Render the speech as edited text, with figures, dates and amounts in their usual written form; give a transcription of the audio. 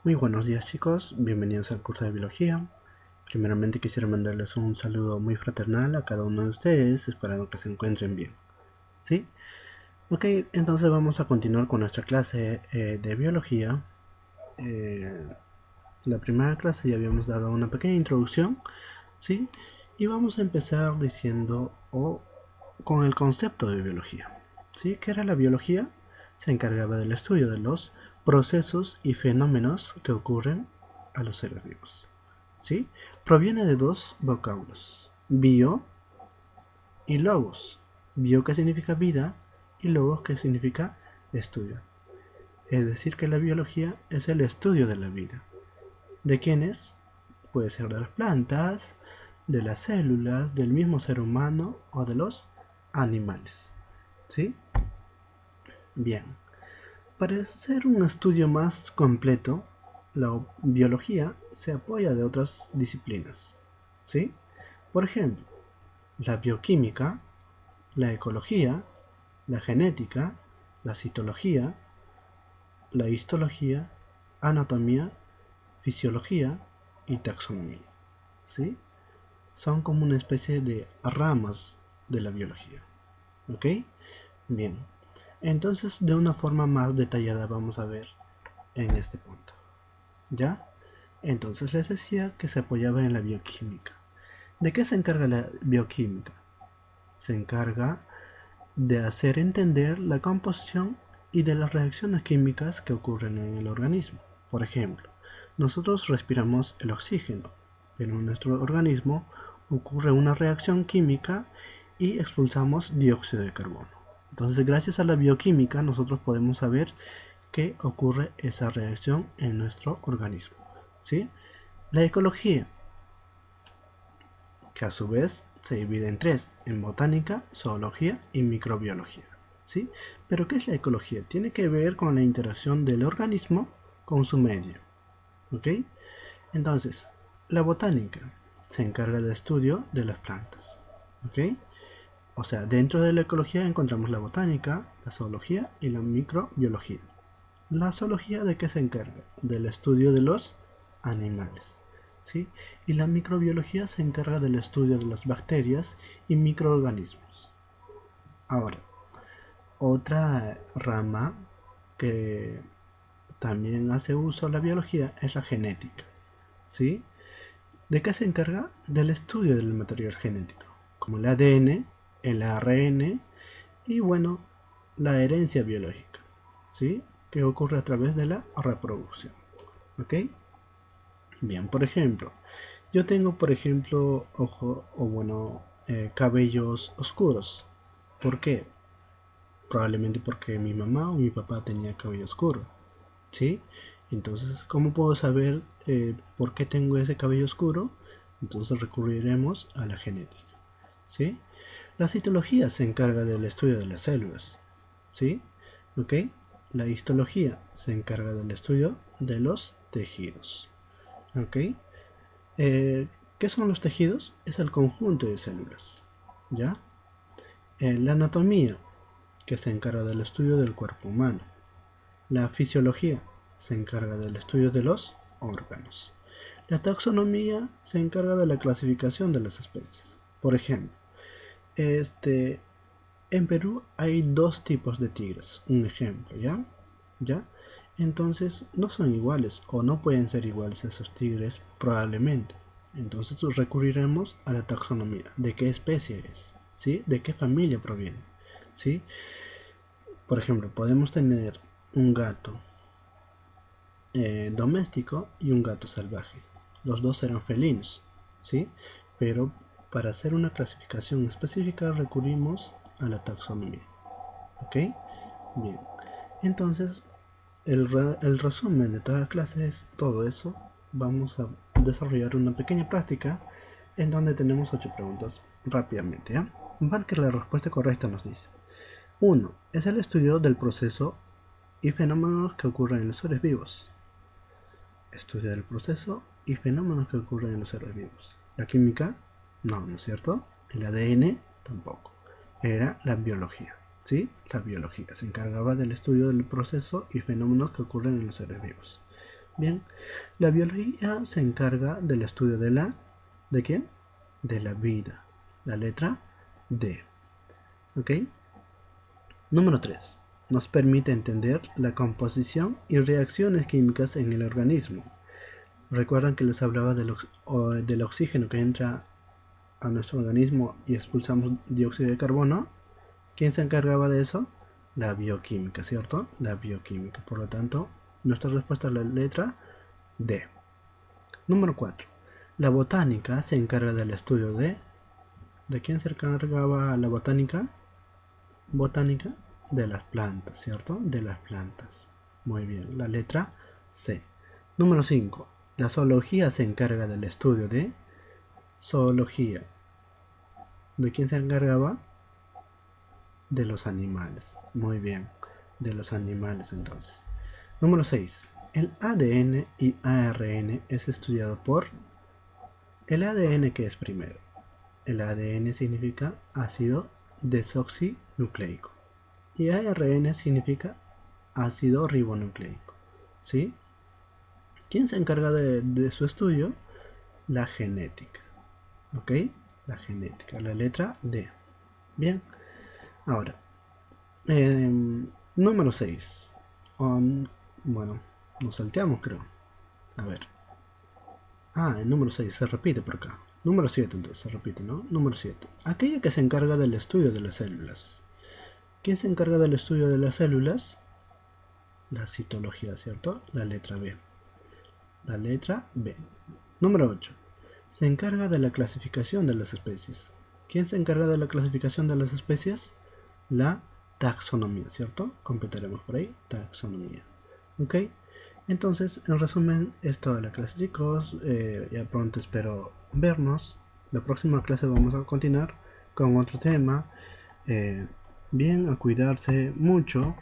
Muy buenos días chicos, bienvenidos al curso de biología. Primeramente quisiera mandarles un saludo muy fraternal a cada uno de ustedes, esperando que se encuentren bien. ¿Sí? Ok, entonces vamos a continuar con nuestra clase de biología. Eh, la primera clase ya habíamos dado una pequeña introducción, ¿sí? Y vamos a empezar diciendo con el concepto de biología. ¿Sí? ¿Qué era la biología? Se encargaba del estudio de los procesos y fenómenos que ocurren a los seres vivos. ¿Sí? Proviene de dos vocablos, bio y logos. Bio que significa vida y logos que significa estudio. Es decir, que la biología es el estudio de la vida. ¿De quiénes? Puede ser de las plantas, de las células, del mismo ser humano o de los animales. ¿Sí? Bien. Para hacer un estudio más completo, la biología se apoya de otras disciplinas. ¿Sí? Por ejemplo, la bioquímica, la ecología, la genética, la citología, la histología, anatomía, fisiología y taxonomía. ¿Sí? Son como una especie de ramas de la biología. ¿Ok? Bien. Entonces, de una forma más detallada vamos a ver en este punto. ¿Ya? Entonces les decía que se apoyaba en la bioquímica. ¿De qué se encarga la bioquímica? Se encarga de hacer entender la composición y de las reacciones químicas que ocurren en el organismo. Por ejemplo, nosotros respiramos el oxígeno, pero en nuestro organismo ocurre una reacción química y expulsamos dióxido de carbono. Entonces, gracias a la bioquímica, nosotros podemos saber qué ocurre esa reacción en nuestro organismo. ¿Sí? La ecología, que a su vez se divide en tres, en botánica, zoología y microbiología. ¿Sí? Pero ¿qué es la ecología? Tiene que ver con la interacción del organismo con su medio. ¿Ok? Entonces, la botánica se encarga del estudio de las plantas. ¿Ok? O sea, dentro de la ecología encontramos la botánica, la zoología y la microbiología. ¿La zoología de qué se encarga? Del estudio de los animales. ¿Sí? Y la microbiología se encarga del estudio de las bacterias y microorganismos. Ahora, otra rama que también hace uso de la biología es la genética. ¿Sí? ¿De qué se encarga? Del estudio del material genético, como el ADN, el ARN y bueno, la herencia biológica, ¿sí? Que ocurre a través de la reproducción. ¿Ok? Bien, por ejemplo, yo tengo, por ejemplo, ojo o bueno, cabellos oscuros. ¿Por qué? Probablemente porque mi mamá o mi papá tenía cabello oscuro, ¿sí? Entonces, ¿cómo puedo saber por qué tengo ese cabello oscuro? Entonces recurriremos a la genética, ¿sí? La citología se encarga del estudio de las células, ¿sí? ¿Ok? La histología se encarga del estudio de los tejidos, ¿ok? ¿Qué son los tejidos? Es el conjunto de células, ¿ya? La anatomía, que se encarga del estudio del cuerpo humano. La fisiología se encarga del estudio de los órganos. La taxonomía se encarga de la clasificación de las especies. Por ejemplo, este, en Perú hay dos tipos de tigres, un ejemplo, ¿ya? ¿Ya? Entonces no son iguales o no pueden ser iguales esos tigres probablemente. Entonces recurriremos a la taxonomía, de qué especie es, ¿sí? De qué familia proviene, ¿sí? Por ejemplo, podemos tener un gato doméstico y un gato salvaje. Los dos serán felinos, ¿sí? Pero para hacer una clasificación específica recurrimos a la taxonomía. ¿Ok? Bien. Entonces, el resumen de toda la clase es todo eso. Vamos a desarrollar una pequeña práctica en donde tenemos 8 preguntas rápidamente. ¿Ya? Marque la respuesta correcta, nos dice. 1. Es el estudio del proceso y fenómenos que ocurren en los seres vivos. Estudia el proceso y fenómenos que ocurren en los seres vivos. La química, no, ¿no es cierto? El ADN, tampoco. Era la biología, ¿sí? La biología se encargaba del estudio del proceso y fenómenos que ocurren en los seres vivos. Bien, la biología se encarga del estudio ¿de quién? De la vida. La letra D. ¿Ok? Número 3. Nos permite entender la composición y reacciones químicas en el organismo. Recuerdan que les hablaba del oxígeno que entra a nuestro organismo y expulsamos dióxido de carbono. ¿Quién se encargaba de eso? La bioquímica, ¿cierto? La bioquímica. Por lo tanto, nuestra respuesta es la letra D. Número 4. La botánica se encarga del estudio ¿De quién se encargaba la botánica? Botánica de las plantas, ¿cierto? De las plantas. Muy bien, la letra C. Número 5. La zoología se encarga del estudio de zoología. ¿De quién se encargaba? De los animales. Muy bien, de los animales entonces. Número 6. El ADN y ARN es estudiado por el ADN, que es primero. El ADN significa ácido desoxinucleico y ARN significa ácido ribonucleico. ¿Sí? ¿Quién se encarga de su estudio? La genética. ¿Ok? La genética, la letra D. Bien, ahora, número 6. Bueno, nos salteamos, creo. A ver. El número 6 se repite por acá. Número 7 entonces se repite, ¿no? Número 7. Aquella que se encarga del estudio de las células. ¿Quién se encarga del estudio de las células? La citología, ¿cierto? La letra B. La letra B. Número 8. Se encarga de la clasificación de las especies. ¿Quién se encarga de la clasificación de las especies? La taxonomía, ¿cierto? Completaremos por ahí, taxonomía. ¿Ok? Entonces, en resumen, es toda la clase, chicos. Ya pronto espero vernos. La próxima clase vamos a continuar con otro tema. Bien, a cuidarse mucho.